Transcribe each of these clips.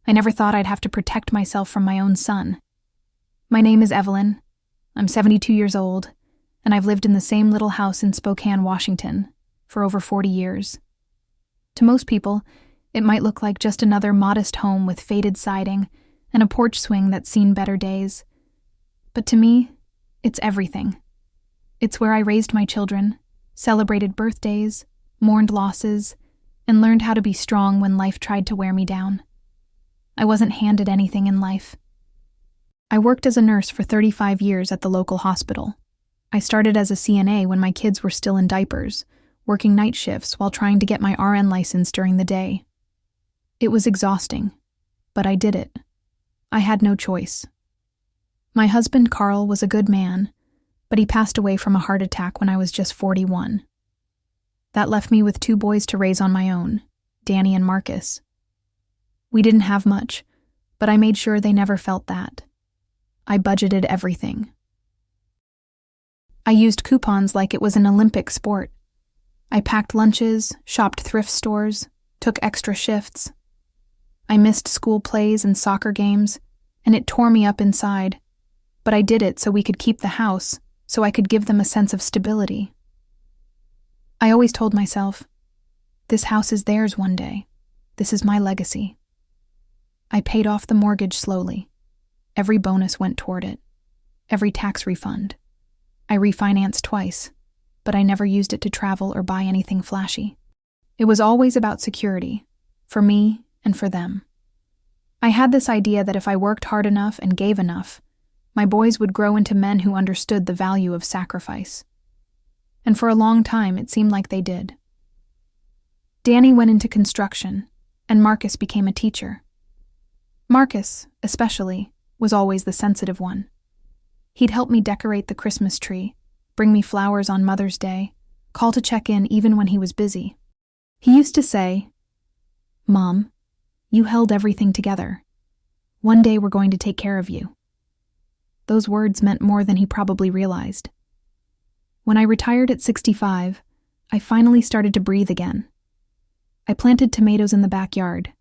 I never thought I'd have to protect myself from my own son. My name is Evelyn. I'm 72 years old, and I've lived in the same little house in Spokane, Washington, for over 40 years. To most people, it might look like just another modest home with faded siding and a porch swing that's seen better days. But to me, it's everything. It's where I raised my children, celebrated birthdays, mourned losses, and learned how to be strong when life tried to wear me down. I wasn't handed anything in life. I worked as a nurse for 35 years at the local hospital. I started as a CNA when my kids were still in diapers, working night shifts while trying to get my RN license during the day. It was exhausting, but I did it. I had no choice. My husband, Carl, was a good man, but he passed away from a heart attack when I was just 41. That left me with 2 boys to raise on my own, Danny and Marcus. We didn't have much, but I made sure they never felt that. I budgeted everything. I used coupons like it was an Olympic sport. I packed lunches, shopped thrift stores, took extra shifts. I missed school plays and soccer games, and it tore me up inside. But I did it so we could keep the house, so I could give them a sense of stability. I always told myself, this house is theirs one day. This is my legacy. I paid off the mortgage slowly. Every bonus went toward it. Every tax refund. I refinanced twice, but I never used it to travel or buy anything flashy. It was always about security, for me and for them. I had this idea that if I worked hard enough and gave enough, my boys would grow into men who understood the value of sacrifice. And for a long time, it seemed like they did. Danny went into construction, and Marcus became a teacher. Marcus, especially, was always the sensitive one. He'd help me decorate the Christmas tree, bring me flowers on Mother's Day, call to check in even when he was busy. He used to say, "Mom, you held everything together. One day we're going to take care of you." Those words meant more than he probably realized. When I retired at 65, I finally started to breathe again. I planted tomatoes in the backyard.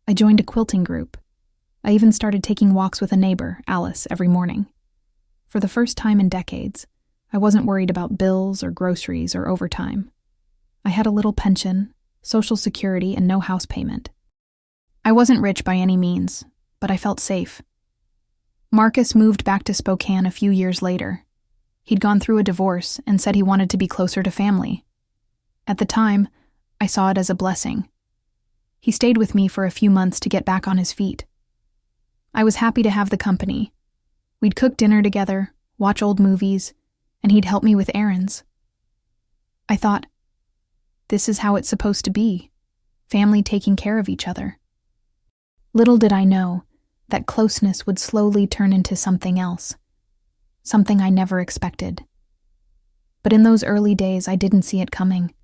I joined a quilting group. I even started taking walks with a neighbor, Alice, every morning. For the first time in decades, I wasn't worried about bills or groceries or overtime. I had a little pension, Social Security, and no house payment. I wasn't rich by any means, but I felt safe. Marcus moved back to Spokane a few years later. He'd gone through a divorce and said he wanted to be closer to family. At the time, I saw it as a blessing. He stayed with me for a few months to get back on his feet. I was happy to have the company. We'd cook dinner together, watch old movies, and he'd help me with errands. I thought, this is how it's supposed to be, family taking care of each other. Little did I know that closeness would slowly turn into something else, something I never expected. But in those early days, I didn't see it coming.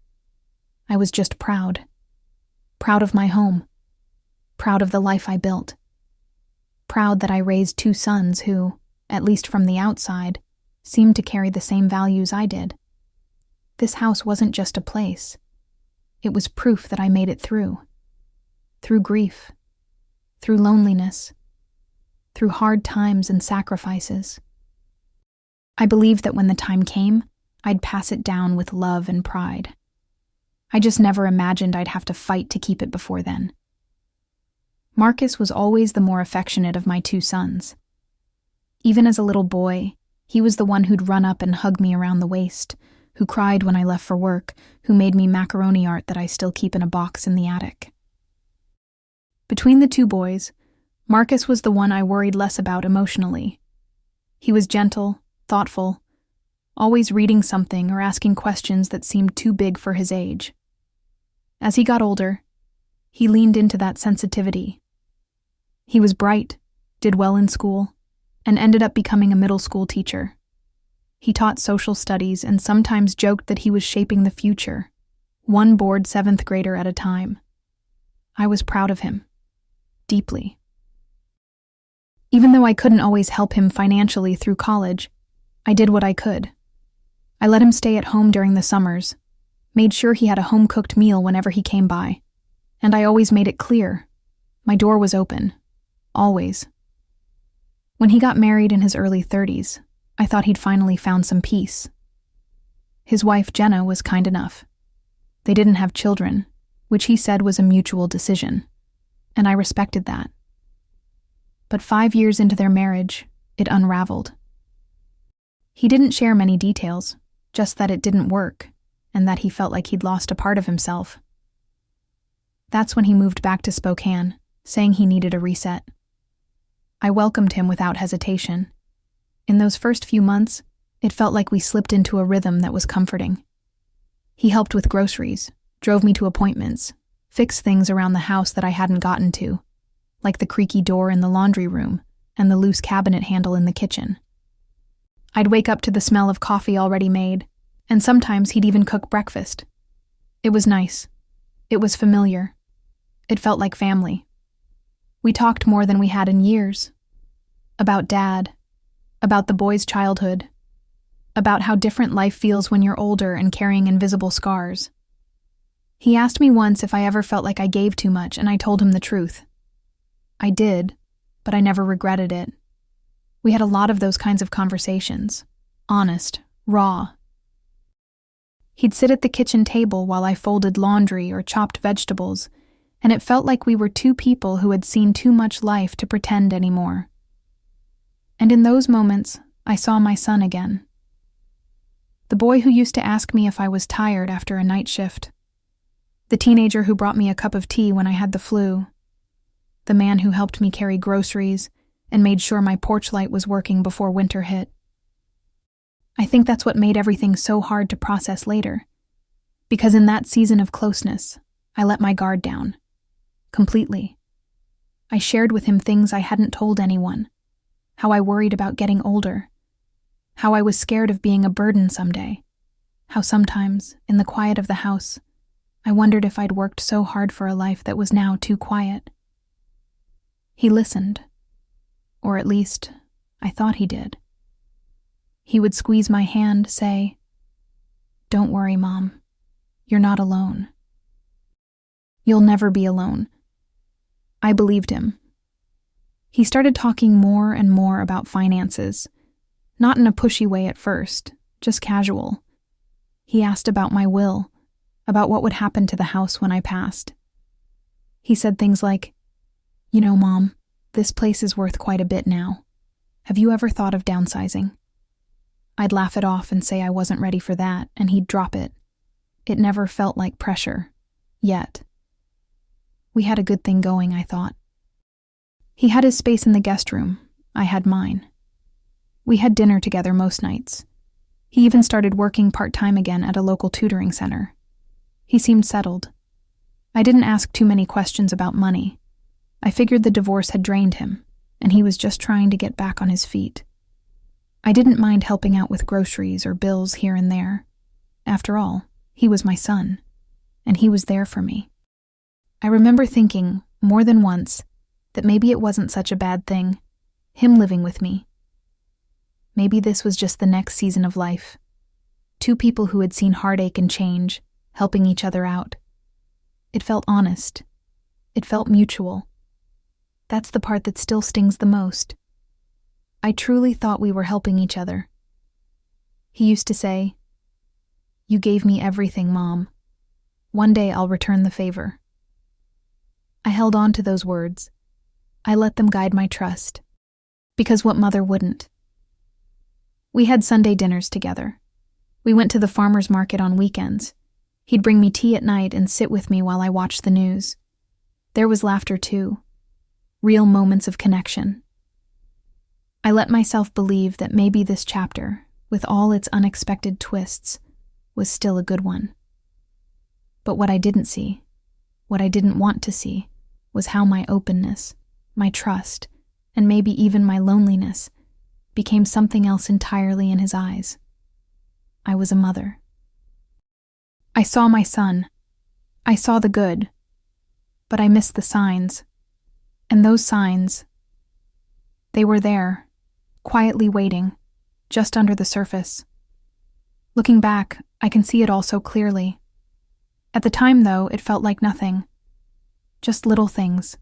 I was just proud. Proud of my home. Proud of the life I built. Proud that I raised 2 sons who, at least from the outside, seemed to carry the same values I did. This house wasn't just a place. It was proof that I made it through. Through grief. Through loneliness. Through hard times and sacrifices. I believed that when the time came, I'd pass it down with love and pride. I just never imagined I'd have to fight to keep it before then. Marcus was always the more affectionate of my 2 sons. Even as a little boy, he was the one who'd run up and hug me around the waist, who cried when I left for work, who made me macaroni art that I still keep in a box in the attic. Between the 2 boys, Marcus was the one I worried less about emotionally. He was gentle, thoughtful, always reading something or asking questions that seemed too big for his age. As he got older, he leaned into that sensitivity. He was bright, did well in school, and ended up becoming a middle school teacher. He taught social studies and sometimes joked that he was shaping the future, one bored 7th grader at a time. I was proud of him, deeply. Even though I couldn't always help him financially through college, I did what I could. I let him stay at home during the summers, made sure he had a home-cooked meal whenever he came by, and I always made it clear, My door was open. Always. When he got married in his early 30s, I thought he'd finally found some peace. His wife, Jenna, was kind enough. They didn't have children, which he said was a mutual decision, and I respected that. But 5 years into their marriage, it unraveled. He didn't share many details, just that it didn't work, and that he felt like he'd lost a part of himself. That's when he moved back to Spokane, saying he needed a reset. I welcomed him without hesitation. In those first few months, it felt like we slipped into a rhythm that was comforting. He helped with groceries, drove me to appointments, fixed things around the house that I hadn't gotten to, like the creaky door in the laundry room and the loose cabinet handle in the kitchen. I'd wake up to the smell of coffee already made, and sometimes he'd even cook breakfast. It was nice. It was familiar. It felt like family. We talked more than we had in years. About Dad, about the boy's childhood, about how different life feels when you're older and carrying invisible scars. He asked me once if I ever felt like I gave too much, and I told him the truth. I did, but I never regretted it. We had a lot of those kinds of conversations. Honest, raw. He'd sit at the kitchen table while I folded laundry or chopped vegetables, and it felt like we were two people who had seen too much life to pretend anymore. And in those moments, I saw my son again. The boy who used to ask me if I was tired after a night shift. The teenager who brought me a cup of tea when I had the flu. The man who helped me carry groceries and made sure my porch light was working before winter hit. I think that's what made everything so hard to process later. Because in that season of closeness, I let my guard down. Completely. I shared with him things I hadn't told anyone. How I worried about getting older. How I was scared of being a burden someday. How sometimes, in the quiet of the house, I wondered if I'd worked so hard for a life that was now too quiet. He listened. Or at least, I thought he did. He would squeeze my hand, say, "Don't worry, Mom. You're not alone. You'll never be alone." I believed him. He started talking more and more about finances, not in a pushy way at first, just casual. He asked about my will, about what would happen to the house when I passed. He said things like, "You know, Mom, this place is worth quite a bit now. Have you ever thought of downsizing?" I'd laugh it off and say I wasn't ready for that, and he'd drop it. It never felt like pressure. Yet. We had a good thing going, I thought. He had his space in the guest room. I had mine. We had dinner together most nights. He even started working part-time again at a local tutoring center. He seemed settled. I didn't ask too many questions about money. I figured the divorce had drained him, and he was just trying to get back on his feet. I didn't mind helping out with groceries or bills here and there. After all, he was my son, and he was there for me. I remember thinking, more than once, that maybe it wasn't such a bad thing, him living with me. Maybe this was just the next season of life. Two people who had seen heartache and change, helping each other out. It felt honest. It felt mutual. That's the part that still stings the most. I truly thought we were helping each other. He used to say, "You gave me everything, Mom. One day I'll return the favor." I held on to those words. I let them guide my trust. Because what mother wouldn't? We had Sunday dinners together. We went to the farmer's market on weekends. He'd bring me tea at night and sit with me while I watched the news. There was laughter too. Real moments of connection. I let myself believe that maybe this chapter, with all its unexpected twists, was still a good one. But what I didn't see, what I didn't want to see, was how my openness, my trust, and maybe even my loneliness became something else entirely in his eyes. I was a mother. I saw my son. I saw the good. But I missed the signs. And those signs, they were there, quietly waiting, just under the surface. Looking back, I can see it all so clearly. At the time, though, it felt like nothing. Just little things.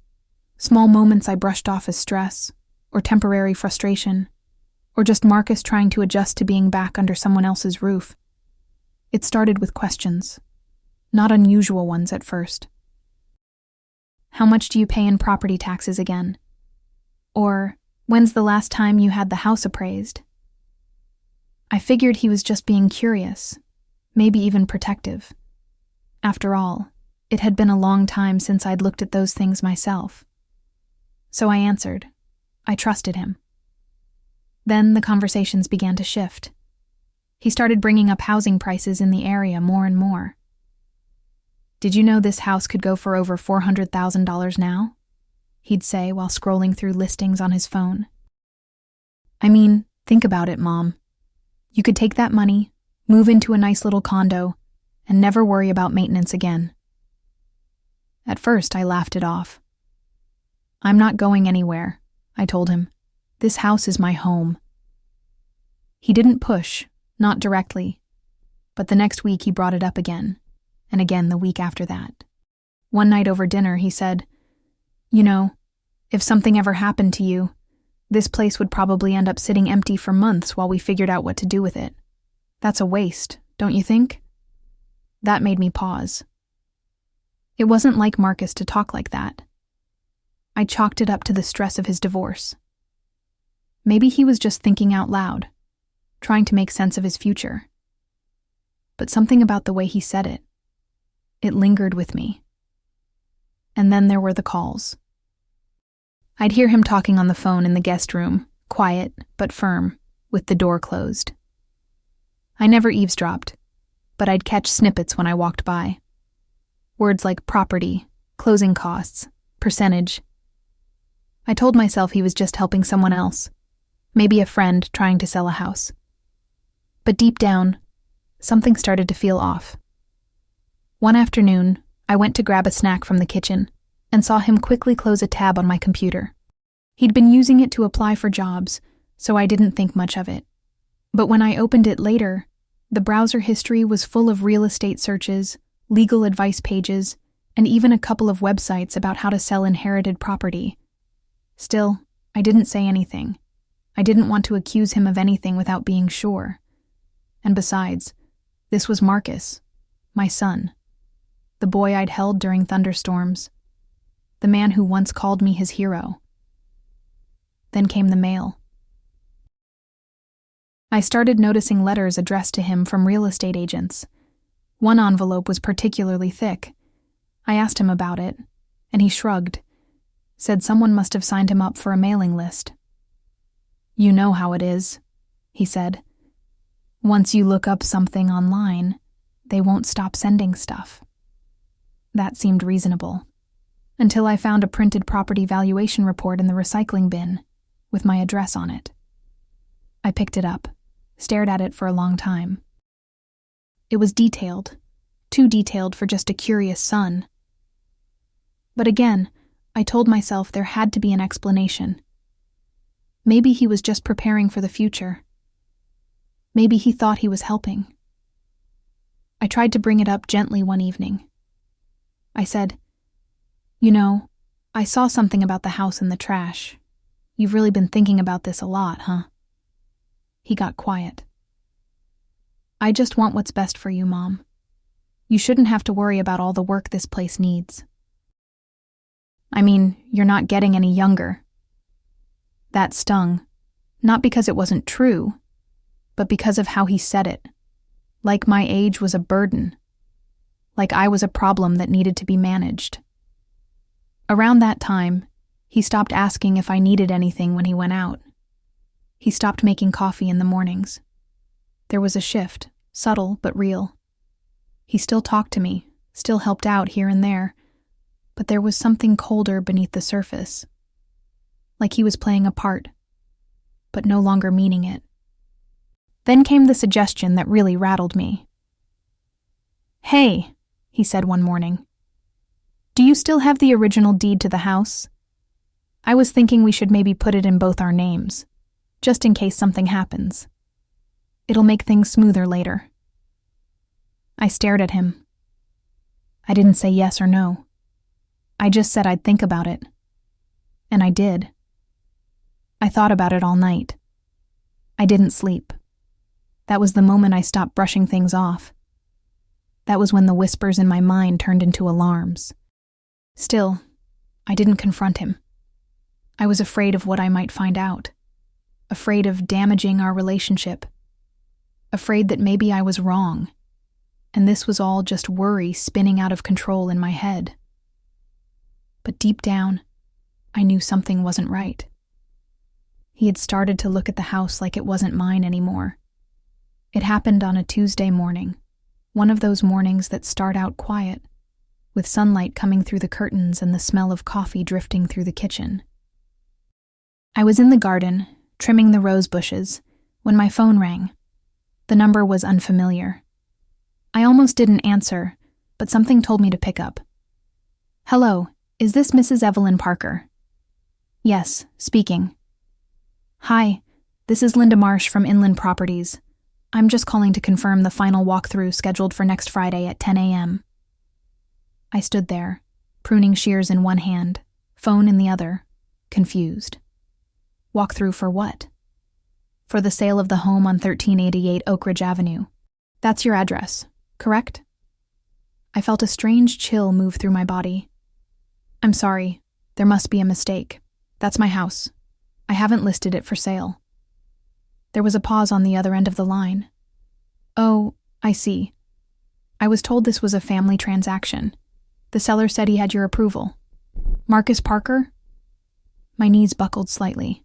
Small moments I brushed off as stress, or temporary frustration, or just Marcus trying to adjust to being back under someone else's roof. It started with questions, not unusual ones at first. How much do you pay in property taxes again? Or, when's the last time you had the house appraised? I figured he was just being curious, maybe even protective. After all, it had been a long time since I'd looked at those things myself. So I answered. I trusted him. Then the conversations began to shift. He started bringing up housing prices in the area more and more. Did you know this house could go for over $400,000 now? He'd say while scrolling through listings on his phone. I mean, think about it, Mom. You could take that money, move into a nice little condo, and never worry about maintenance again. At first, I laughed it off. I'm not going anywhere, I told him. This house is my home. He didn't push, not directly, but the next week he brought it up again, and again the week after that. One night over dinner, he said, "You know, if something ever happened to you, this place would probably end up sitting empty for months while we figured out what to do with it. That's a waste, don't you think?" That made me pause. It wasn't like Marcus to talk like that. I chalked it up to the stress of his divorce. Maybe he was just thinking out loud, trying to make sense of his future. But something about the way he said it, it lingered with me. And then there were the calls. I'd hear him talking on the phone in the guest room, quiet but firm, with the door closed. I never eavesdropped, but I'd catch snippets when I walked by. Words like property, closing costs, percentage. I told myself he was just helping someone else, maybe a friend trying to sell a house. But deep down, something started to feel off. One afternoon, I went to grab a snack from the kitchen and saw him quickly close a tab on my computer. He'd been using it to apply for jobs, so I didn't think much of it. But when I opened it later, the browser history was full of real estate searches, legal advice pages, and even a couple of websites about how to sell inherited property. Still, I didn't say anything. I didn't want to accuse him of anything without being sure. And besides, this was Marcus, my son, the boy I'd held during thunderstorms, the man who once called me his hero. Then came the mail. I started noticing letters addressed to him from real estate agents. One envelope was particularly thick. I asked him about it, and he shrugged, said someone must have signed him up for a mailing list. "You know how it is," he said. "Once you look up something online, they won't stop sending stuff." That seemed reasonable, until I found a printed property valuation report in the recycling bin, with my address on it. I picked it up, stared at it for a long time. It was detailed, too detailed for just a curious son. But again, I told myself there had to be an explanation. Maybe he was just preparing for the future. Maybe he thought he was helping. I tried to bring it up gently one evening. I said, "You know, I saw something about the house in the trash. You've really been thinking about this a lot, huh?" He got quiet. "I just want what's best for you, Mom. You shouldn't have to worry about all the work this place needs." "I mean, you're not getting any younger." That stung, not because it wasn't true, but because of how he said it. Like my age was a burden. Like I was a problem that needed to be managed. Around that time, he stopped asking if I needed anything when he went out. He stopped making coffee in the mornings. There was a shift, subtle but real. He still talked to me, still helped out here and there, but there was something colder beneath the surface. Like he was playing a part, but no longer meaning it. Then came the suggestion that really rattled me. "Hey," he said one morning, "do you still have the original deed to the house? I was thinking we should maybe put it in both our names, just in case something happens. It'll make things smoother later." I stared at him. I didn't say yes or no. I just said I'd think about it. And I did. I thought about it all night. I didn't sleep. That was the moment I stopped brushing things off. That was when the whispers in my mind turned into alarms. Still, I didn't confront him. I was afraid of what I might find out. Afraid of damaging our relationship. Afraid that maybe I was wrong. And this was all just worry spinning out of control in my head. But deep down, I knew something wasn't right. He had started to look at the house like it wasn't mine anymore. It happened on a Tuesday morning, one of those mornings that start out quiet, with sunlight coming through the curtains and the smell of coffee drifting through the kitchen. I was in the garden, trimming the rose bushes, when my phone rang. The number was unfamiliar. I almost didn't answer, but something told me to pick up. "Hello, is this Mrs. Evelyn Parker?" "Yes, speaking." "Hi, this is Linda Marsh from Inland Properties. I'm just calling to confirm the final walkthrough scheduled for next Friday at 10 a.m. I stood there, pruning shears in one hand, phone in the other, confused. Walkthrough for what? For the sale of the home on 1388 Oak Ridge Avenue. That's your address, correct? I felt a strange chill move through my body. "I'm sorry, there must be a mistake. That's my house. I haven't listed it for sale." There was a pause on the other end of the line. "Oh, I see. I was told this was a family transaction. The seller said he had your approval. Marcus Parker?" My knees buckled slightly.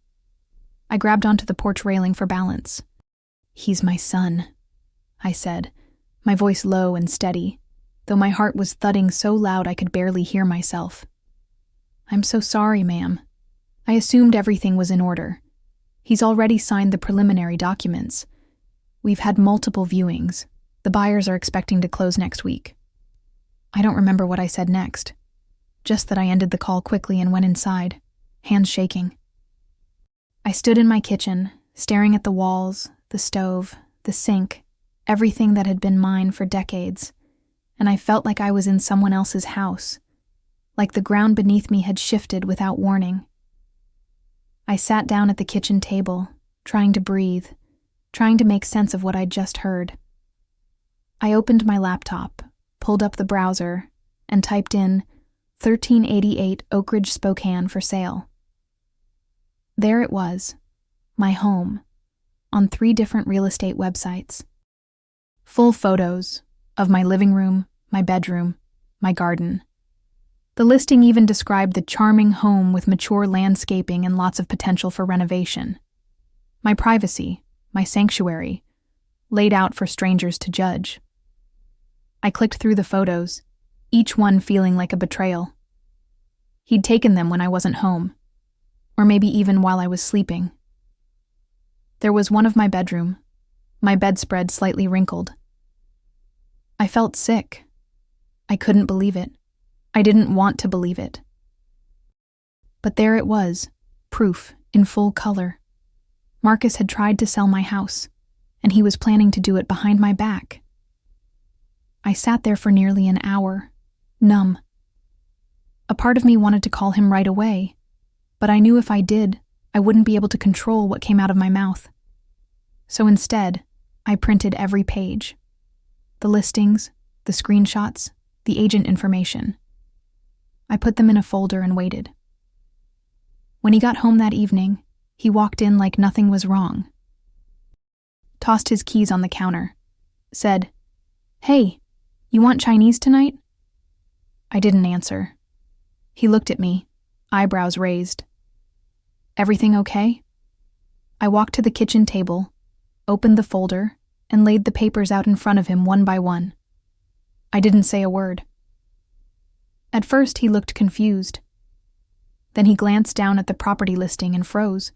I grabbed onto the porch railing for balance. "He's my son," I said, my voice low and steady, though my heart was thudding so loud I could barely hear myself. "I'm so sorry, ma'am. I assumed everything was in order. He's already signed the preliminary documents. We've had multiple viewings. The buyers are expecting to close next week." I don't remember what I said next, just that I ended the call quickly and went inside, hands shaking. I stood in my kitchen, staring at the walls, the stove, the sink, everything that had been mine for decades, and I felt like I was in someone else's house, like the ground beneath me had shifted without warning. I sat down at the kitchen table, trying to breathe, trying to make sense of what I'd just heard. I opened my laptop, pulled up the browser, and typed in 1388 Oak Ridge, Spokane for sale. There it was, my home, on 3 different real estate websites. Full photos of my living room, my bedroom, my garden. The listing even described the charming home with mature landscaping and lots of potential for renovation. My privacy, my sanctuary, laid out for strangers to judge. I clicked through the photos, each one feeling like a betrayal. He'd taken them when I wasn't home, or maybe even while I was sleeping. There was one of my bedroom, my bedspread slightly wrinkled. I felt sick. I couldn't believe it. I didn't want to believe it. But there it was, proof in full color. Marcus had tried to sell my house, and he was planning to do it behind my back. I sat there for nearly an hour, numb. A part of me wanted to call him right away, but I knew if I did, I wouldn't be able to control what came out of my mouth. So instead, I printed every page. The listings, the screenshots, the agent information. I put them in a folder and waited. When he got home that evening, he walked in like nothing was wrong. Tossed his keys on the counter. Said, "Hey, you want Chinese tonight?" I didn't answer. He looked at me, eyebrows raised. "Everything okay?" I walked to the kitchen table, opened the folder, and laid the papers out in front of him one by one. I didn't say a word. At first, he looked confused. Then he glanced down at the property listing and froze.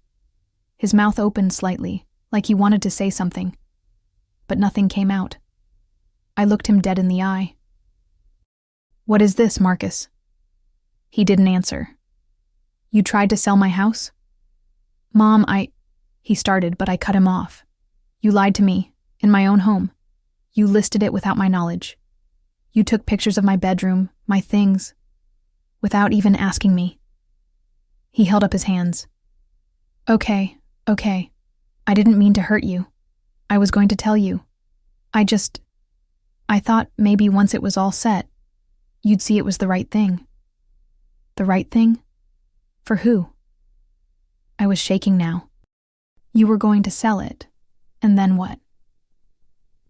His mouth opened slightly, like he wanted to say something, but nothing came out. I looked him dead in the eye. "What is this, Marcus?" He didn't answer. "You tried to sell my house?" "Mom, He started, but I cut him off. "You lied to me, in my own home. You listed it without my knowledge. You took pictures of my bedroom, my things, without even asking me." He held up his hands. Okay. I didn't mean to hurt you. I was going to tell you. I thought maybe once it was all set, you'd see it was the right thing. The right thing? For who? I was shaking now. You were going to sell it, and then what?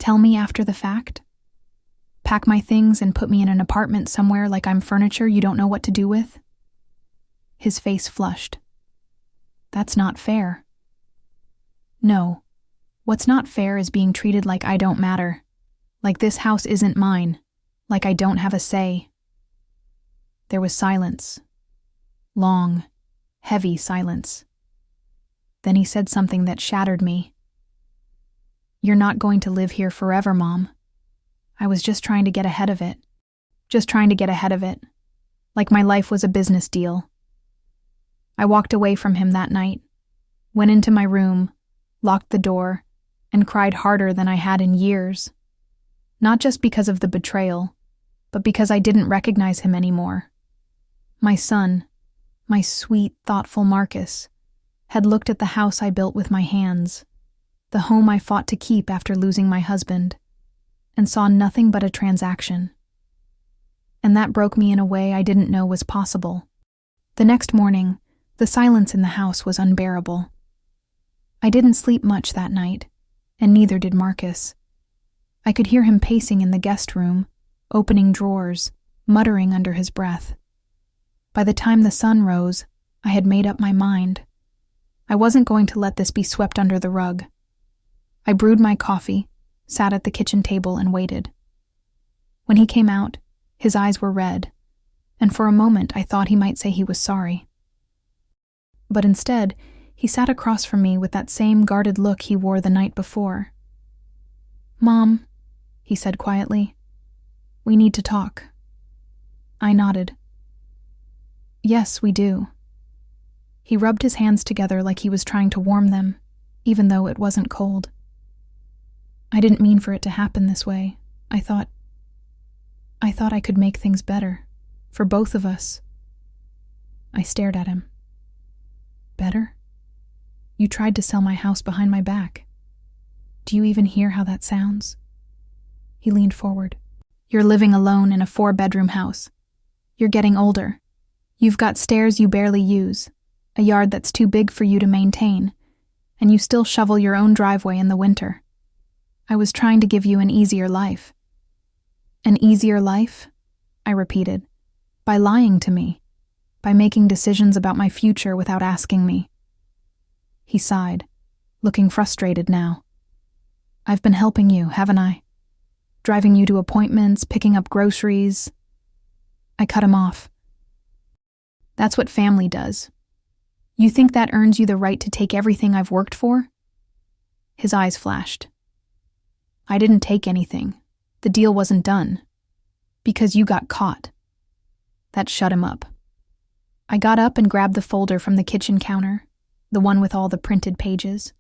Tell me after the fact? Pack my things and put me in an apartment somewhere like I'm furniture you don't know what to do with? His face flushed. That's not fair. No. What's not fair is being treated like I don't matter. Like this house isn't mine. Like I don't have a say. There was silence. Long, heavy silence. Then he said something that shattered me. You're not going to live here forever, Mom. I was just trying to get ahead of it. Like my life was a business deal. I walked away from him that night, went into my room, locked the door, and cried harder than I had in years. Not just because of the betrayal, but because I didn't recognize him anymore. My son, my sweet, thoughtful Marcus, had looked at the house I built with my hands, the home I fought to keep after losing my husband, and saw nothing but a transaction. And that broke me in a way I didn't know was possible. The next morning, the silence in the house was unbearable. I didn't sleep much that night, and neither did Marcus. I could hear him pacing in the guest room, opening drawers, muttering under his breath. By the time the sun rose, I had made up my mind. I wasn't going to let this be swept under the rug. I brewed my coffee, sat at the kitchen table, and waited. When he came out, his eyes were red, and for a moment I thought he might say he was sorry. But instead, he sat across from me with that same guarded look he wore the night before. Mom, he said quietly, we need to talk. I nodded. Yes, we do. He rubbed his hands together like he was trying to warm them, even though it wasn't cold. I didn't mean for it to happen this way. I thought I could make things better, for both of us. I stared at him. Better? You tried to sell my house behind my back. Do you even hear how that sounds? He leaned forward. You're living alone in a 4-bedroom house. You're getting older. You've got stairs you barely use, a yard that's too big for you to maintain, and you still shovel your own driveway in the winter. I was trying to give you an easier life. An easier life? I repeated. By lying to me. By making decisions about my future without asking me. He sighed, looking frustrated now. I've been helping you, haven't I? Driving you to appointments, picking up groceries. I cut him off. That's what family does. You think that earns you the right to take everything I've worked for? His eyes flashed. I didn't take anything. The deal wasn't done. Because you got caught. That shut him up. I got up and grabbed the folder from the kitchen counter, the one with all the printed pages,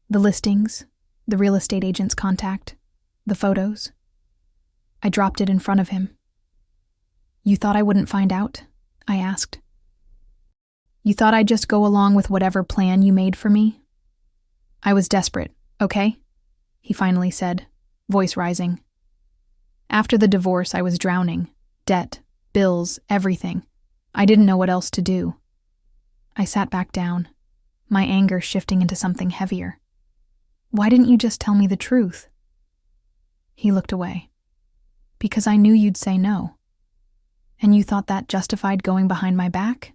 the listings, the real estate agent's contact, the photos. I dropped it in front of him. You thought I wouldn't find out? I asked. You thought I'd just go along with whatever plan you made for me? I was desperate, okay? He finally said, voice rising. After the divorce, I was drowning. Debt, bills, everything. I didn't know what else to do. I sat back down, my anger shifting into something heavier. Why didn't you just tell me the truth? He looked away. Because I knew you'd say no. And you thought that justified going behind my back?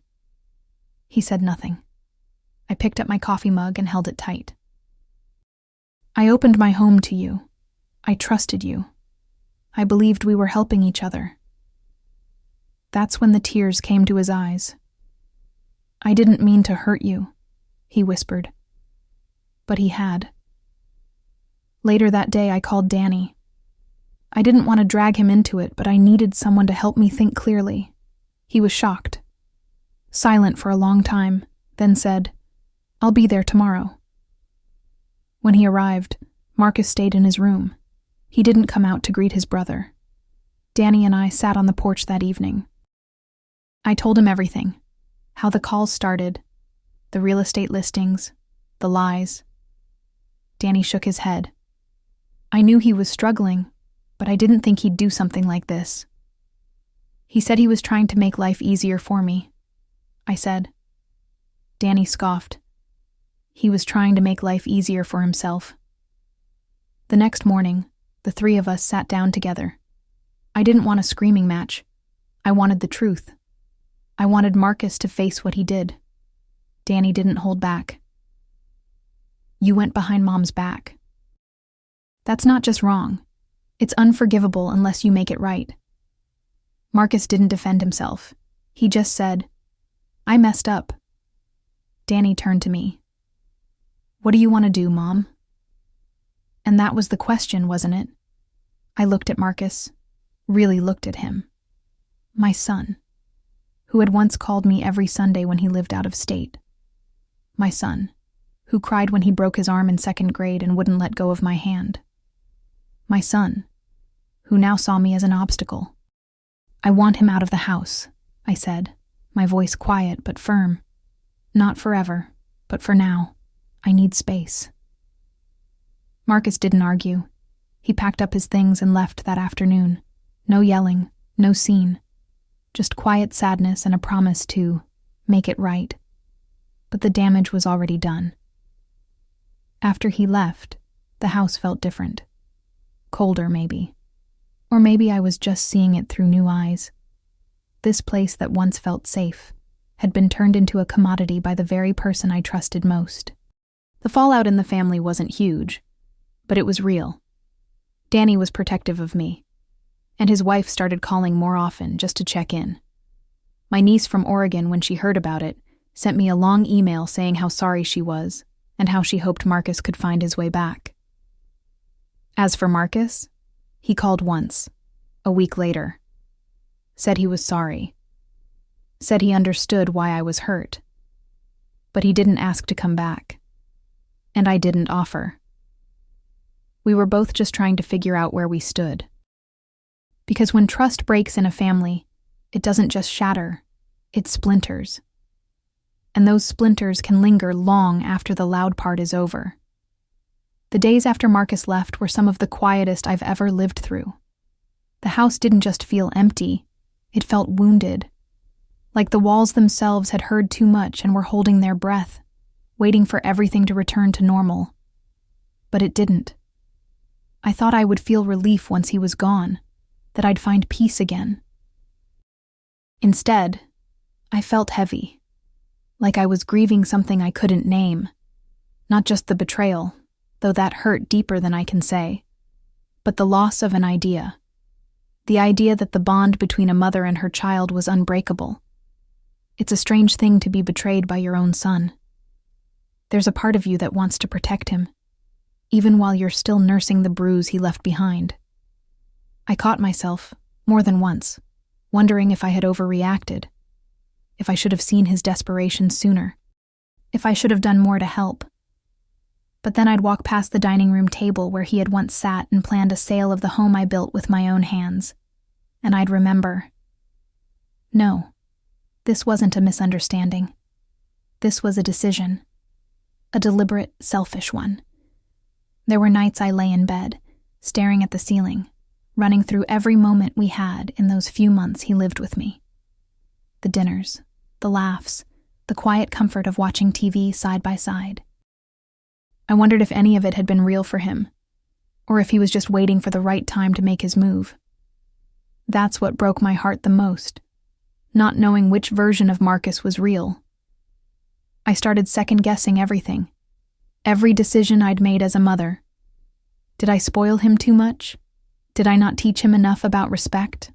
He said nothing. I picked up my coffee mug and held it tight. I opened my home to you. I trusted you. I believed we were helping each other. That's when the tears came to his eyes. I didn't mean to hurt you, he whispered. But he had. Later that day, I called Danny. I didn't want to drag him into it, but I needed someone to help me think clearly. He was shocked. Silent for a long time, then said, I'll be there tomorrow. When he arrived, Marcus stayed in his room. He didn't come out to greet his brother. Danny and I sat on the porch that evening. I told him everything. How the calls started, the real estate listings, the lies. Danny shook his head. I knew he was struggling, but I didn't think he'd do something like this. He said he was trying to make life easier for me, I said. Danny scoffed. He was trying to make life easier for himself. The next morning, the three of us sat down together. I didn't want a screaming match. I wanted the truth. I wanted Marcus to face what he did. Danny didn't hold back. You went behind Mom's back. That's not just wrong. It's unforgivable unless you make it right. Marcus didn't defend himself. He just said, I messed up. Danny turned to me. What do you want to do, Mom? And that was the question, wasn't it? I looked at Marcus, really looked at him. My son, who had once called me every Sunday when he lived out of state. My son, who cried when he broke his arm in 2nd grade and wouldn't let go of my hand. My son, who now saw me as an obstacle. I want him out of the house, I said, my voice quiet but firm. Not forever, but for now. I need space. Marcus didn't argue. He packed up his things and left that afternoon. No yelling, no scene. Just quiet sadness and a promise to make it right. But the damage was already done. After he left, the house felt different. Colder, maybe. Or maybe I was just seeing it through new eyes. This place that once felt safe had been turned into a commodity by the very person I trusted most. The fallout in the family wasn't huge, but it was real. Danny was protective of me, and his wife started calling more often just to check in. My niece from Oregon, when she heard about it, sent me a long email saying how sorry she was and how she hoped Marcus could find his way back. As for Marcus, he called once, a week later. Said he was sorry. Said he understood why I was hurt. But he didn't ask to come back. And I didn't offer. We were both just trying to figure out where we stood. Because when trust breaks in a family, it doesn't just shatter, it splinters. And those splinters can linger long after the loud part is over. The days after Marcus left were some of the quietest I've ever lived through. The house didn't just feel empty, it felt wounded. Like the walls themselves had heard too much and were holding their breath, waiting for everything to return to normal. But it didn't. I thought I would feel relief once he was gone, that I'd find peace again. Instead, I felt heavy, like I was grieving something I couldn't name. Not just the betrayal, though that hurt deeper than I can say, but the loss of an idea. The idea that the bond between a mother and her child was unbreakable. It's a strange thing to be betrayed by your own son. There's a part of you that wants to protect him, even while you're still nursing the bruise he left behind. I caught myself, more than once, wondering if I had overreacted, if I should have seen his desperation sooner, if I should have done more to help. But then I'd walk past the dining room table where he had once sat and planned a sale of the home I built with my own hands, and I'd remember. No, this wasn't a misunderstanding. This was a decision. A deliberate, selfish one. There were nights I lay in bed, staring at the ceiling, running through every moment we had in those few months he lived with me. The dinners, the laughs, the quiet comfort of watching TV side by side. I wondered if any of it had been real for him, or if he was just waiting for the right time to make his move. That's what broke my heart the most, not knowing which version of Marcus was real. I started second-guessing everything, every decision I'd made as a mother. Did I spoil him too much? Did I not teach him enough about respect?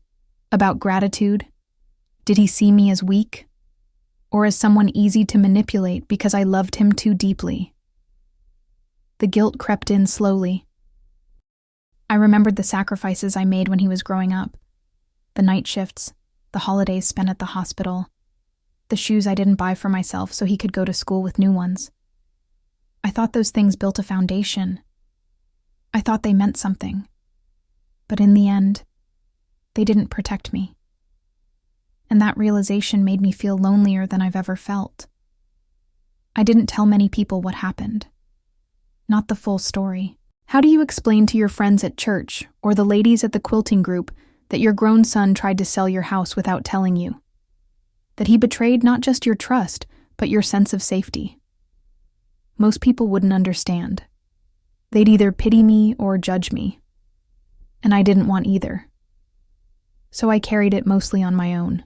About gratitude? Did he see me as weak? Or as someone easy to manipulate because I loved him too deeply? The guilt crept in slowly. I remembered the sacrifices I made when he was growing up. The night shifts, the holidays spent at the hospital, the shoes I didn't buy for myself so he could go to school with new ones. I thought those things built a foundation. I thought they meant something. But in the end, they didn't protect me. and that realization made me feel lonelier than I've ever felt. I didn't tell many people what happened. Not the full story. How do you explain to your friends at church or the ladies at the quilting group that your grown son tried to sell your house without telling you? That he betrayed not just your trust, but your sense of safety? Most people wouldn't understand. They'd either pity me or judge me. And I didn't want either. So I carried it mostly on my own.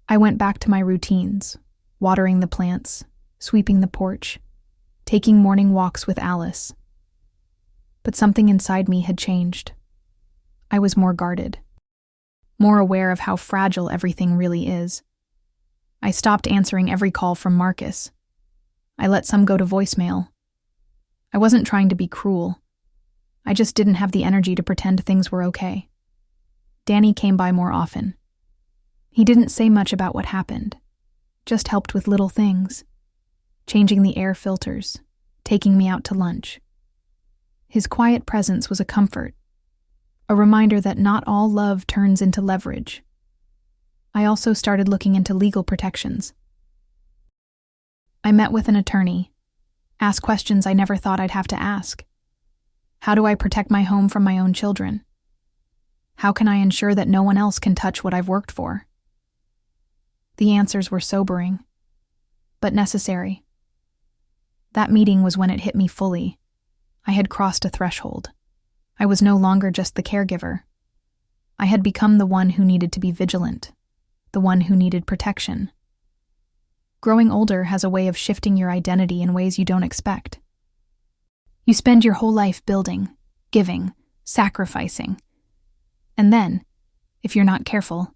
I went back to my routines, watering the plants, sweeping the porch, taking morning walks with Alice. But something inside me had changed. I was more guarded, more aware of how fragile everything really is. I stopped answering every call from Marcus. I let some go to voicemail. I wasn't trying to be cruel. I just didn't have the energy to pretend things were okay. Danny came by more often. He didn't say much about what happened, just helped with little things, changing the air filters, taking me out to lunch. His quiet presence was a comfort, a reminder that not all love turns into leverage. I also started looking into legal protections. I met with an attorney, asked questions I never thought I'd have to ask. How do I protect my home from my own children? How can I ensure that no one else can touch what I've worked for? The answers were sobering, but necessary. That meeting was when it hit me fully. I had crossed a threshold. I was no longer just the caregiver. I had become the one who needed to be vigilant, the one who needed protection. Growing older has a way of shifting your identity in ways you don't expect. You spend your whole life building, giving, sacrificing. And then, if you're not careful,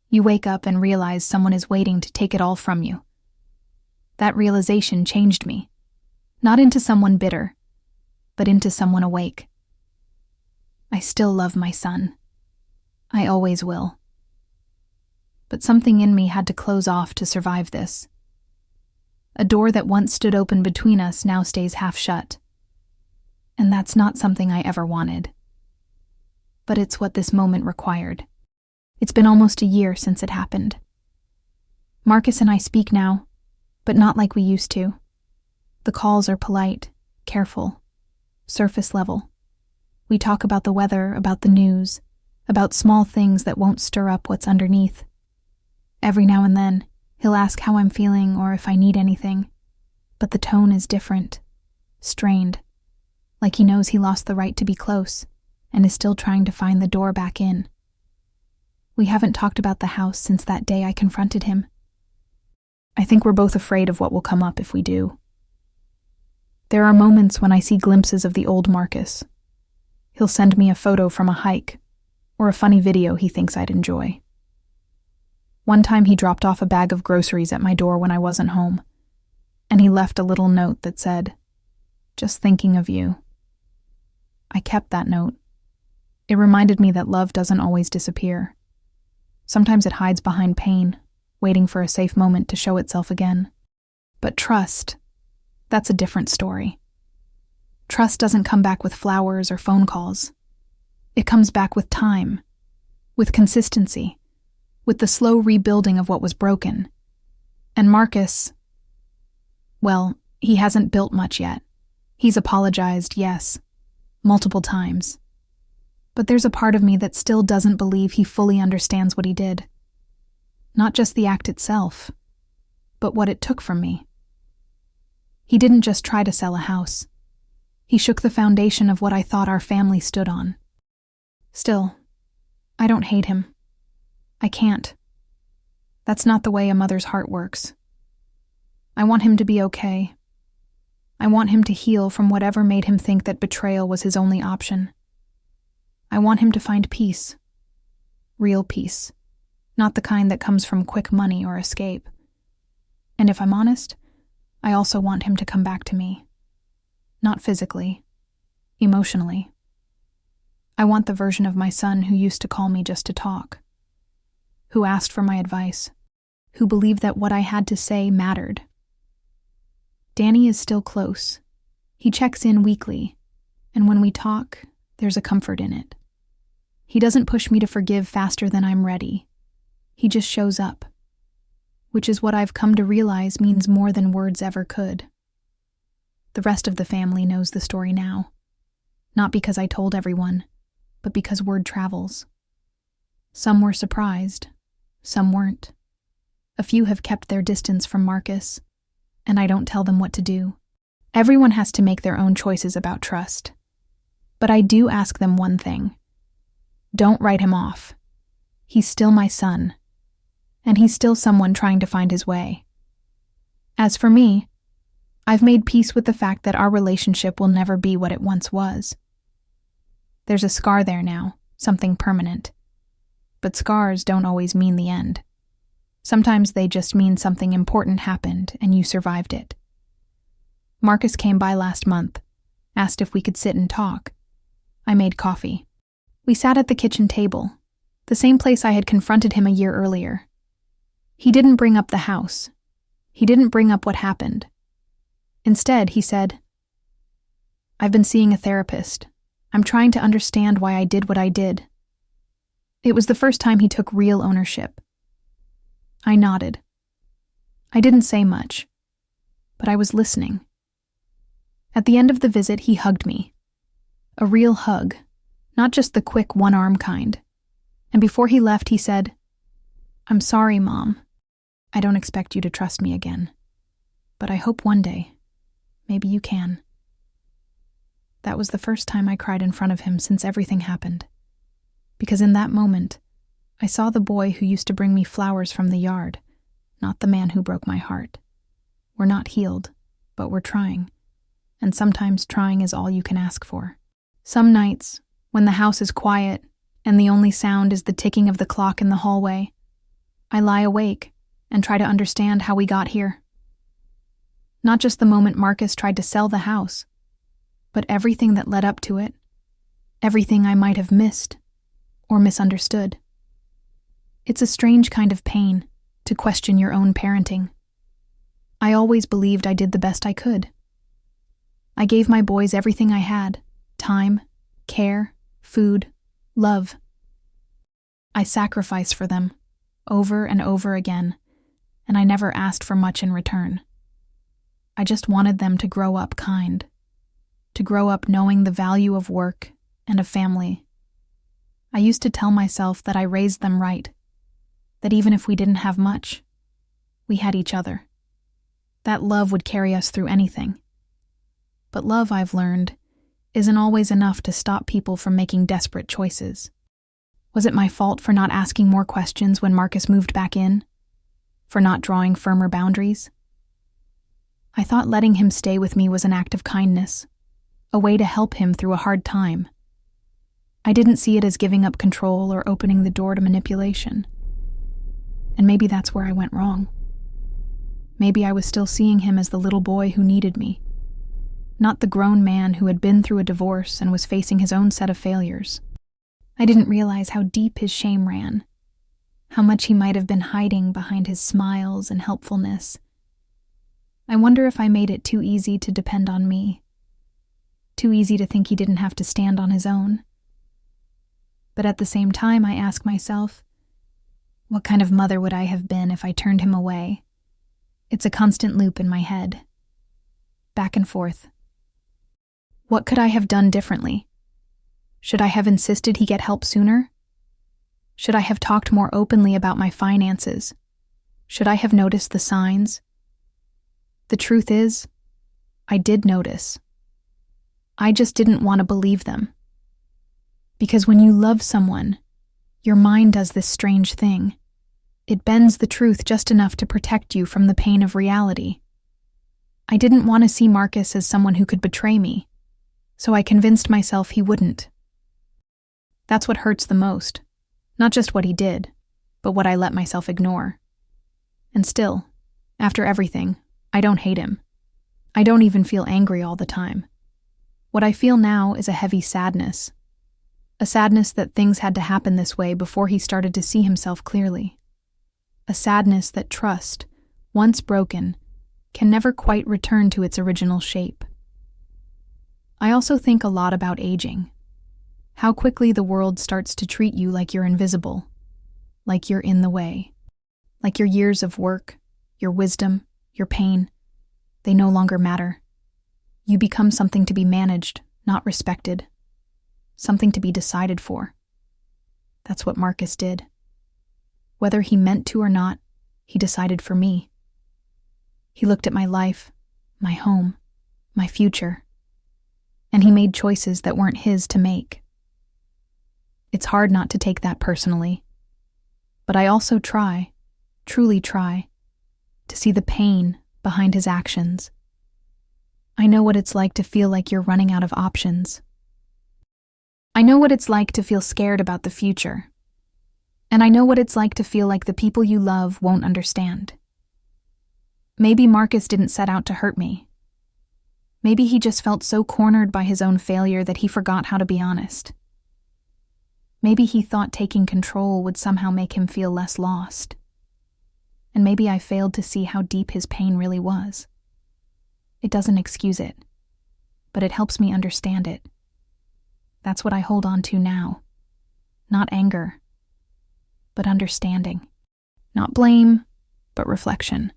you wake up and realize someone is waiting to take it all from you. That realization changed me, not into someone bitter, but into someone awake. I still love my son. I always will. But something in me had to close off to survive this. A door that once stood open between us now stays half shut. And that's not something I ever wanted. But it's what this moment required. It's been almost a year since it happened. Marcus and I speak now, but not like we used to. The calls are polite, careful, surface level. We talk about the weather, about the news, about small things that won't stir up what's underneath. Every now and then, he'll ask how I'm feeling or if I need anything, but the tone is different, strained, like he knows he lost the right to be close and is still trying to find the door back in. We haven't talked about the house since that day I confronted him. I think we're both afraid of what will come up if we do. There are moments when I see glimpses of the old Marcus. He'll send me a photo from a hike or a funny video he thinks I'd enjoy. One time he dropped off a bag of groceries at my door when I wasn't home, and he left a little note that said, "Just thinking of you." I kept that note. It reminded me that love doesn't always disappear. Sometimes it hides behind pain, waiting for a safe moment to show itself again. But trust, that's a different story. Trust doesn't come back with flowers or phone calls. It comes back with time, with consistency, with the slow rebuilding of what was broken. And Marcus, well, he hasn't built much yet. He's apologized, yes, multiple times. But there's a part of me that still doesn't believe he fully understands what he did. Not just the act itself, but what it took from me. He didn't just try to sell a house. He shook the foundation of what I thought our family stood on. Still, I don't hate him. I can't. That's not the way a mother's heart works. I want him to be okay. I want him to heal from whatever made him think that betrayal was his only option. I want him to find peace. Real peace. Not the kind that comes from quick money or escape. And if I'm honest, I also want him to come back to me. Not physically, emotionally. I want the version of my son who used to call me just to talk, who asked for my advice, who believed that what I had to say mattered. Danny is still close. He checks in weekly, and when we talk, there's a comfort in it. He doesn't push me to forgive faster than I'm ready. He just shows up, which is what I've come to realize means more than words ever could. The rest of the family knows the story now, not because I told everyone, but because word travels. Some were surprised, some weren't. A few have kept their distance from Marcus, and I don't tell them what to do. Everyone has to make their own choices about trust. But I do ask them one thing. Don't write him off. He's still my son, and he's still someone trying to find his way. As for me, I've made peace with the fact that our relationship will never be what it once was. There's a scar there now, something permanent. But scars don't always mean the end. Sometimes they just mean something important happened and you survived it. Marcus came by last month, asked if we could sit and talk. I made coffee. We sat at the kitchen table, the same place I had confronted him a year earlier. He didn't bring up the house. He didn't bring up what happened. Instead, he said, "I've been seeing a therapist. I'm trying to understand why I did what I did." It was the first time he took real ownership. I nodded. I didn't say much, but I was listening. At the end of the visit, he hugged me. A real hug, not just the quick one-arm kind. And before he left, he said, "I'm sorry, Mom. I don't expect you to trust me again. But I hope one day, maybe you can." That was the first time I cried in front of him since everything happened. Because in that moment, I saw the boy who used to bring me flowers from the yard, not the man who broke my heart. We're not healed, but we're trying. And sometimes trying is all you can ask for. Some nights, when the house is quiet and the only sound is the ticking of the clock in the hallway, I lie awake and try to understand how we got here. Not just the moment Marcus tried to sell the house, but everything that led up to it, everything I might have missed or misunderstood. It's a strange kind of pain to question your own parenting. I always believed I did the best I could. I gave my boys everything I had: time, care, food, love. I sacrificed for them, over and over again, and I never asked for much in return. I just wanted them to grow up kind, to grow up knowing the value of work and of family. I used to tell myself that I raised them right, that even if we didn't have much, we had each other. That love would carry us through anything. But love, I've learned, isn't always enough to stop people from making desperate choices. Was it my fault for not asking more questions when Marcus moved back in? For not drawing firmer boundaries? I thought letting him stay with me was an act of kindness, a way to help him through a hard time. I didn't see it as giving up control or opening the door to manipulation. And maybe that's where I went wrong. Maybe I was still seeing him as the little boy who needed me, not the grown man who had been through a divorce and was facing his own set of failures. I didn't realize how deep his shame ran, how much he might have been hiding behind his smiles and helpfulness. I wonder if I made it too easy to depend on me, too easy to think he didn't have to stand on his own. But at the same time, I ask myself, what kind of mother would I have been if I turned him away? It's a constant loop in my head, back and forth. What could I have done differently? Should I have insisted he get help sooner? Should I have talked more openly about my finances? Should I have noticed the signs? The truth is, I did notice. I just didn't want to believe them. Because when you love someone, your mind does this strange thing. It bends the truth just enough to protect you from the pain of reality. I didn't want to see Marcus as someone who could betray me, so I convinced myself he wouldn't. That's what hurts the most. Not just what he did, but what I let myself ignore. And still, after everything, I don't hate him. I don't even feel angry all the time. What I feel now is a heavy sadness. A sadness that things had to happen this way before he started to see himself clearly. A sadness that trust, once broken, can never quite return to its original shape. I also think a lot about aging. How quickly the world starts to treat you like you're invisible. like you're in the way. Like your years of work, your wisdom, your pain, they no longer matter. You become something to be managed, not respected. Something to be decided for. That's what Marcus did. Whether he meant to or not, he decided for me. He looked at my life, my home, my future, and he made choices that weren't his to make. It's hard not to take that personally, but I also try, truly try, to see the pain behind his actions. I know what it's like to feel like you're running out of options. I know what it's like to feel scared about the future. And I know what it's like to feel like the people you love won't understand. Maybe Marcus didn't set out to hurt me. Maybe he just felt so cornered by his own failure that he forgot how to be honest. Maybe he thought taking control would somehow make him feel less lost. And maybe I failed to see how deep his pain really was. It doesn't excuse it, but it helps me understand it. That's what I hold on to now. Not anger, but understanding. Not blame, but reflection.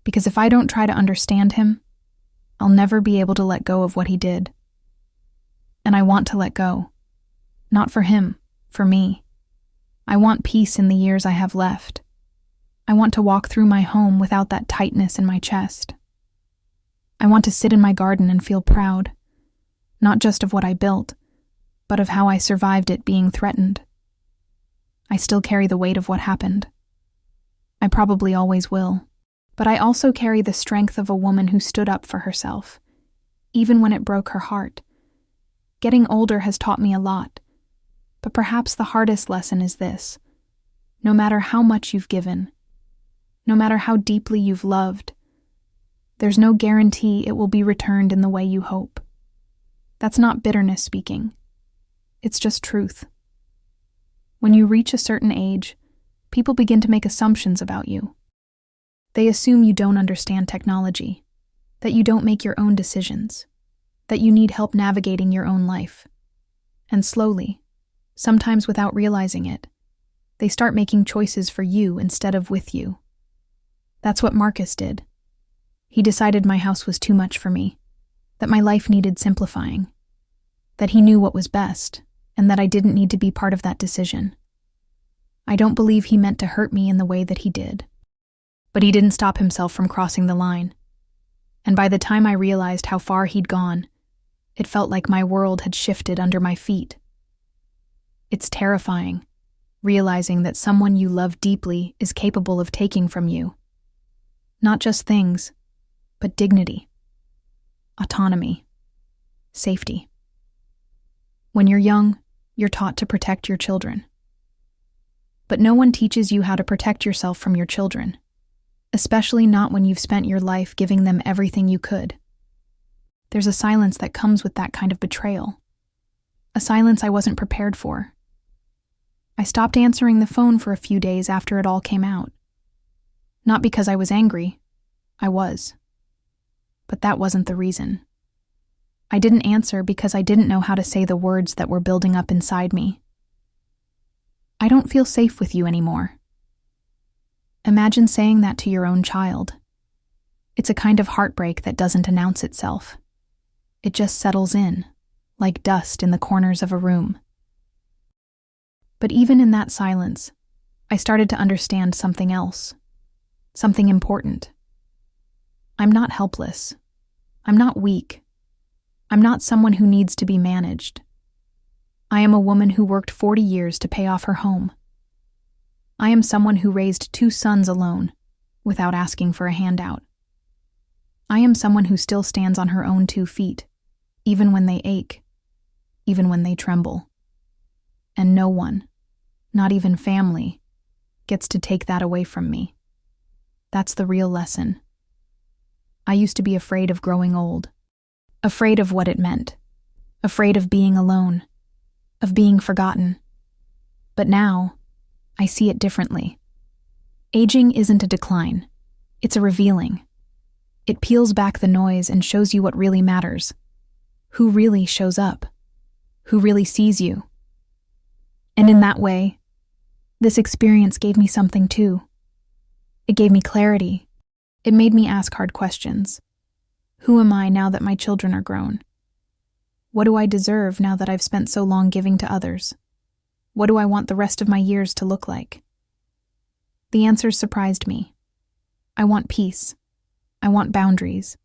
Because if I don't try to understand him, I'll never be able to let go of what he did. And I want to let go. Not for him, for me. I want peace in the years I have left. I want to walk through my home without that tightness in my chest. I want to sit in my garden and feel proud, not just of what I built, but of how I survived it being threatened. I still carry the weight of what happened. I probably always will. But I also carry the strength of a woman who stood up for herself, even when it broke her heart. Getting older has taught me a lot, but perhaps the hardest lesson is this. No matter how much you've given, no matter how deeply you've loved, there's no guarantee it will be returned in the way you hope. That's not bitterness speaking. It's just truth. When you reach a certain age, people begin to make assumptions about you. They assume you don't understand technology, that you don't make your own decisions, that you need help navigating your own life. And slowly, sometimes without realizing it, they start making choices for you instead of with you. That's what Marcus did. He decided my house was too much for me, that my life needed simplifying, that he knew what was best, and that I didn't need to be part of that decision. I don't believe he meant to hurt me in the way that he did. But he didn't stop himself from crossing the line. And by the time I realized how far he'd gone, it felt like my world had shifted under my feet. It's terrifying, realizing that someone you love deeply is capable of taking from you. Not just things, but dignity, autonomy, safety. When you're young, you're taught to protect your children. But no one teaches you how to protect yourself from your children. Especially not when you've spent your life giving them everything you could. There's a silence that comes with that kind of betrayal. A silence I wasn't prepared for. I stopped answering the phone for a few days after it all came out. Not because I was angry. I was. But that wasn't the reason. I didn't answer because I didn't know how to say the words that were building up inside me. I don't feel safe with you anymore. Imagine saying that to your own child. It's a kind of heartbreak that doesn't announce itself. It just settles in, like dust in the corners of a room. But even in that silence, I started to understand something else. Something important. I'm not helpless. I'm not weak. I'm not someone who needs to be managed. I am a woman who worked 40 years to pay off her home. I am someone who raised 2 sons alone, without asking for a handout. I am someone who still stands on her own 2 feet, even when they ache, even when they tremble. And no one, not even family, gets to take that away from me. That's the real lesson. I used to be afraid of growing old, afraid of what it meant, afraid of being alone, of being forgotten. But now, I see it differently. Aging isn't a decline. It's a revealing. It peels back the noise and shows you what really matters. Who really shows up. Who really sees you. And in that way, This experience gave me something too. It gave me clarity. It made me ask hard questions. Who am I now that my children are grown? What do I deserve now that I've spent so long giving to others? What do I want the rest of my years to look like? The answers surprised me. I want peace. I want boundaries.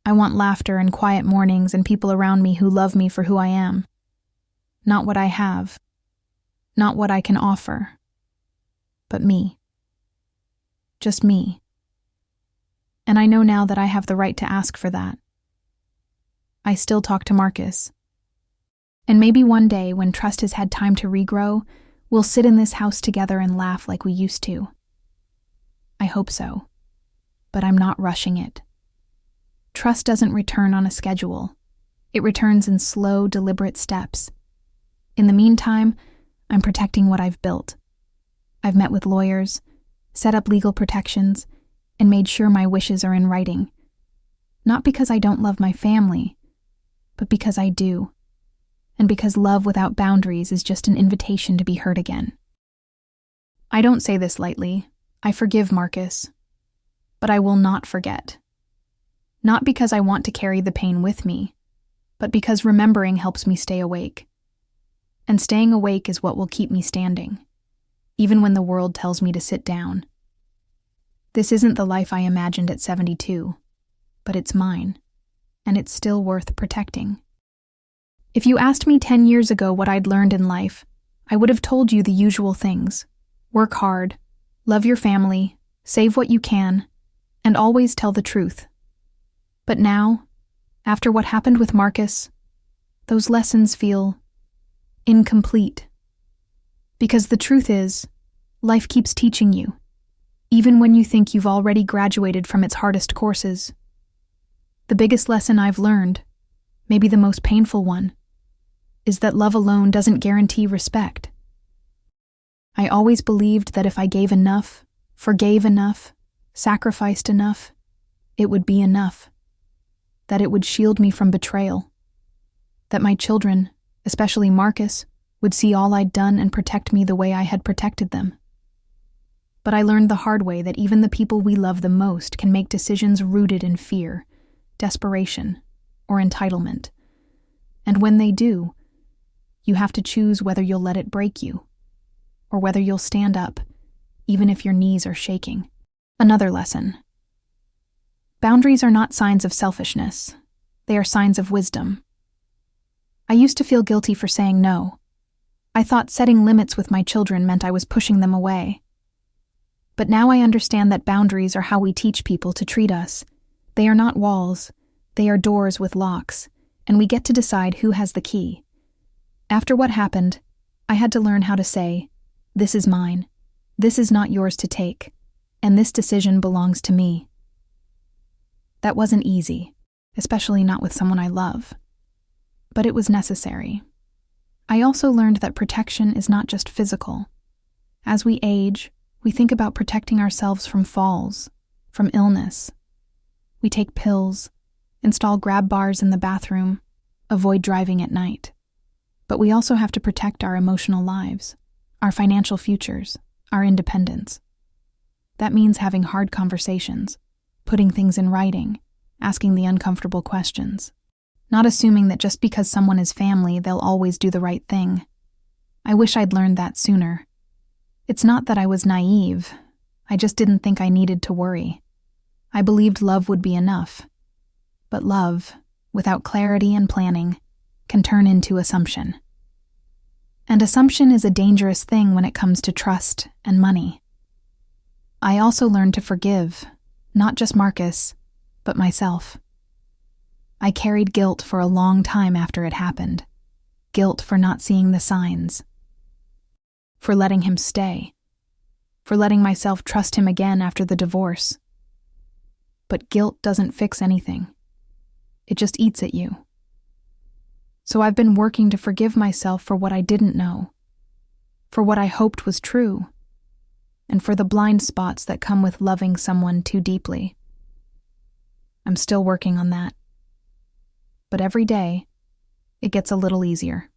I want laughter and quiet mornings and people around me who love me for who I am. Not what I have. Not what I can offer. But me. Just me. And I know now that I have the right to ask for that. I still talk to Marcus. And maybe one day, when trust has had time to regrow, we'll sit in this house together and laugh like we used to. I hope so. But I'm not rushing it. Trust doesn't return on a schedule. It returns in slow, deliberate steps. In the meantime, I'm protecting what I've built. I've met with lawyers, set up legal protections, and made sure my wishes are in writing. Not because I don't love my family, but because I do. And because love without boundaries is just an invitation to be hurt again. I don't say this lightly. I forgive Marcus. But I will not forget. Not because I want to carry the pain with me, but because remembering helps me stay awake. And staying awake is what will keep me standing, even when the world tells me to sit down. This isn't the life I imagined at 72, but it's mine, and it's still worth protecting. If you asked me 10 years ago what I'd learned in life, I would have told you the usual things. Work hard, love your family, save what you can, and always tell the truth. But now, after what happened with Marcus, those lessons feel incomplete. Because the truth is, life keeps teaching you, even when you think you've already graduated from its hardest courses. The biggest lesson I've learned, maybe the most painful one, is that love alone doesn't guarantee respect. I always believed that if I gave enough, forgave enough, sacrificed enough, it would be enough. That it would shield me from betrayal. That my children, especially Marcus, would see all I'd done and protect me the way I had protected them. But I learned the hard way that even the people we love the most can make decisions rooted in fear, desperation, or entitlement. And when they do, you have to choose whether you'll let it break you, or whether you'll stand up, even if your knees are shaking. Another lesson. Boundaries are not signs of selfishness. They are signs of wisdom. I used to feel guilty for saying no. I thought setting limits with my children meant I was pushing them away. But now I understand that boundaries are how we teach people to treat us. They are not walls. They are doors with locks, and we get to decide who has the key. After what happened, I had to learn how to say, "This is mine. This is not yours to take, and this decision belongs to me." That wasn't easy, especially not with someone I love. But it was necessary. I also learned that protection is not just physical. As we age, we think about protecting ourselves from falls, from illness. We take pills, install grab bars in the bathroom, avoid driving at night. But we also have to protect our emotional lives, our financial futures, our independence. That means having hard conversations, putting things in writing, asking the uncomfortable questions, not assuming that just because someone is family, they'll always do the right thing. I wish I'd learned that sooner. It's not that I was naive. I just didn't think I needed to worry. I believed love would be enough. But love, without clarity and planning, can turn into assumption. And assumption is a dangerous thing when it comes to trust and money. I also learned to forgive, not just Marcus, but myself. I carried guilt for a long time after it happened. Guilt for not seeing the signs. For letting him stay. For letting myself trust him again after the divorce. But guilt doesn't fix anything. It just eats at you. So I've been working to forgive myself for what I didn't know, for what I hoped was true, and for the blind spots that come with loving someone too deeply. I'm still working on that. But every day, it gets a little easier.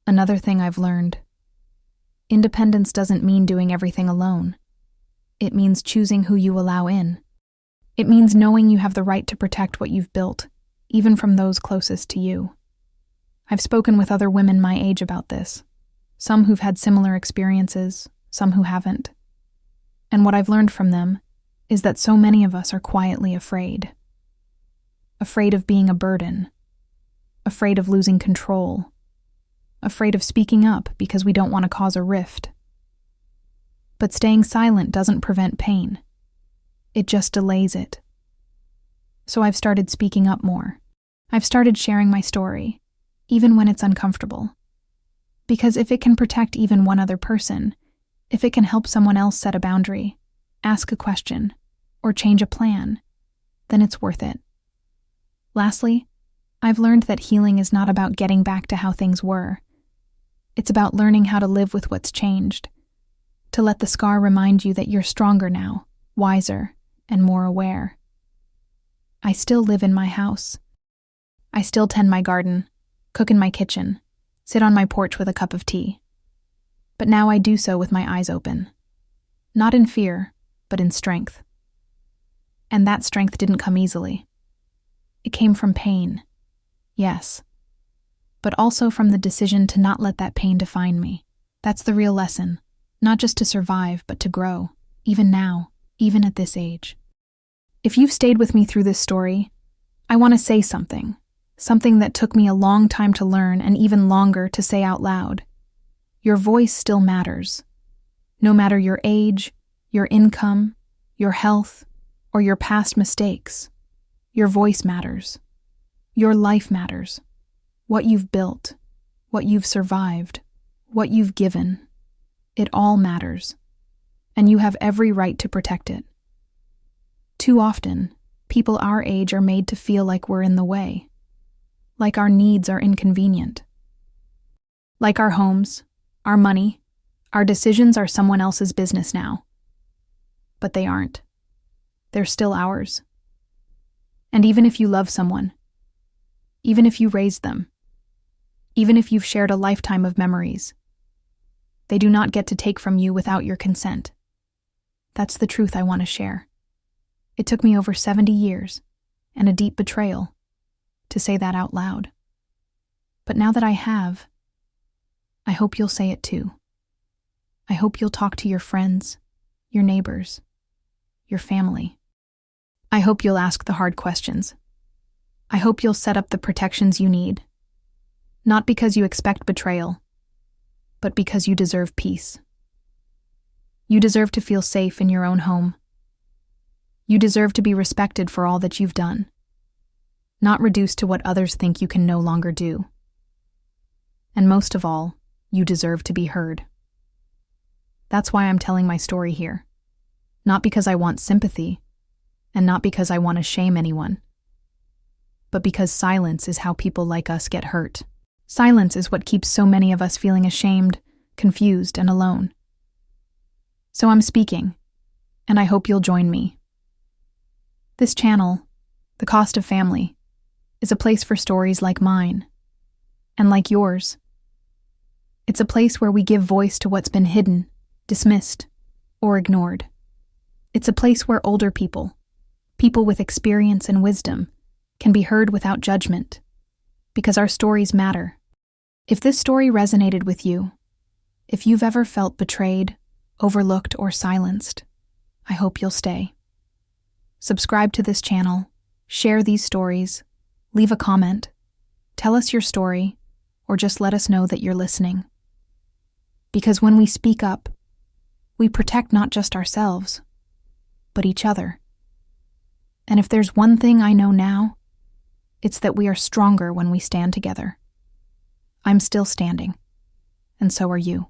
Another thing I've learned. Independence doesn't mean doing everything alone. It means choosing who you allow in. It means knowing you have the right to protect what you've built, even from those closest to you. I've spoken with other women my age about this, some who've had similar experiences, some who haven't. And what I've learned from them is that so many of us are quietly afraid. Afraid of being a burden. Afraid of losing control. Afraid of speaking up because we don't want to cause a rift. But staying silent doesn't prevent pain. It just delays it. So I've started speaking up more. I've started sharing my story, even when it's uncomfortable. Because if it can protect even one other person, if it can help someone else set a boundary, ask a question, or change a plan, then it's worth it. Lastly, I've learned that healing is not about getting back to how things were. It's about learning how to live with what's changed, to let the scar remind you that you're stronger now, wiser, and more aware. I still live in my house. I still tend my garden, cook in my kitchen, sit on my porch with a cup of tea. But now I do so with my eyes open. Not in fear, but in strength. And that strength didn't come easily. It came from pain, yes, but also from the decision to not let that pain define me. That's the real lesson, not just to survive, but to grow, even now, even at this age. If you've stayed with me through this story, I want to say something that took me a long time to learn and even longer to say out loud. Your voice still matters. No matter your age, your income, your health, or your past mistakes, your voice matters. Your life matters. What you've built, what you've survived, what you've given. It all matters. And you have every right to protect it. Too often, people our age are made to feel like we're in the way. Like our needs are inconvenient. Like our homes, our money, our decisions are someone else's business now. But they aren't. They're still ours. And even if you love someone, even if you raised them, even if you've shared a lifetime of memories, they do not get to take from you without your consent. That's the truth I want to share. It took me over 70 years and a deep betrayal to say that out loud. But now that I have, I hope you'll say it too. I hope you'll talk to your friends, your neighbors, your family. I hope you'll ask the hard questions. I hope you'll set up the protections you need. Not because you expect betrayal, but because you deserve peace. You deserve to feel safe in your own home. You deserve to be respected for all that you've done, not reduced to what others think you can no longer do. And most of all, you deserve to be heard. That's why I'm telling my story here. Not because I want sympathy, and not because I want to shame anyone, but because silence is how people like us get hurt. Silence is what keeps so many of us feeling ashamed, confused, and alone. So I'm speaking, and I hope you'll join me. This channel, The Cost of Family, is a place for stories like mine, and like yours. It's a place where we give voice to what's been hidden, dismissed, or ignored. It's a place where older people with experience and wisdom, can be heard without judgment, because our stories matter. If this story resonated with you, if you've ever felt betrayed, overlooked, or silenced, I hope you'll stay. Subscribe to this channel, share these stories, leave a comment, tell us your story, or just let us know that you're listening. Because when we speak up, we protect not just ourselves, but each other. And if there's one thing I know now, it's that we are stronger when we stand together. I'm still standing, and so are you.